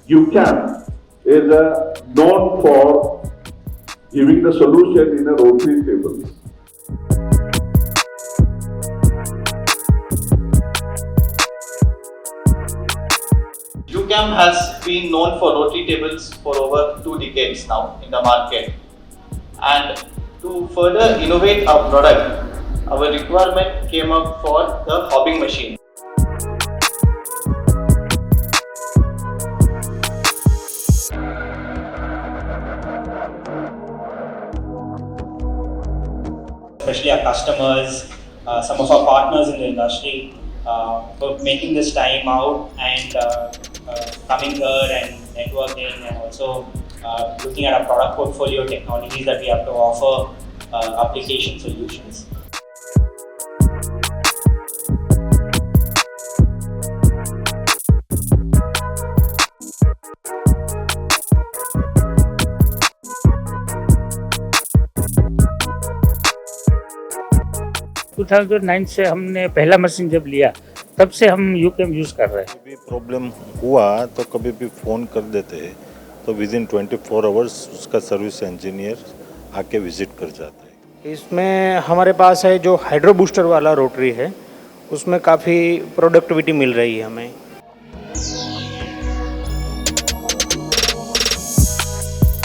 UCAM is known for giving the solution in a Rotary tables. UCAM has been known for Rotary tables for over 2 decades now in the market. And to further innovate our product, our requirement came up for the hobbing machine. Especially our customers, some of our partners in the industry, for making this time out and coming here and networking, and also looking at our product portfolio, technologies that we have to offer, application solutions. (2009) से हमने पहला machine जब लिया तब से हम यूकेएम use कर रहे हैं। कभी प्रॉब्लम हुआ तो कभी भी फ़ोन कर देते हैं तो विदिन 24 आवर्स उसका सर्विस इंजीनियर आके विजिट कर जाता है। इसमें हमारे पास है जो हाइड्रो बूस्टर वाला रोटरी है, उसमें काफ़ी प्रोडक्टिविटी मिल रही है हमें।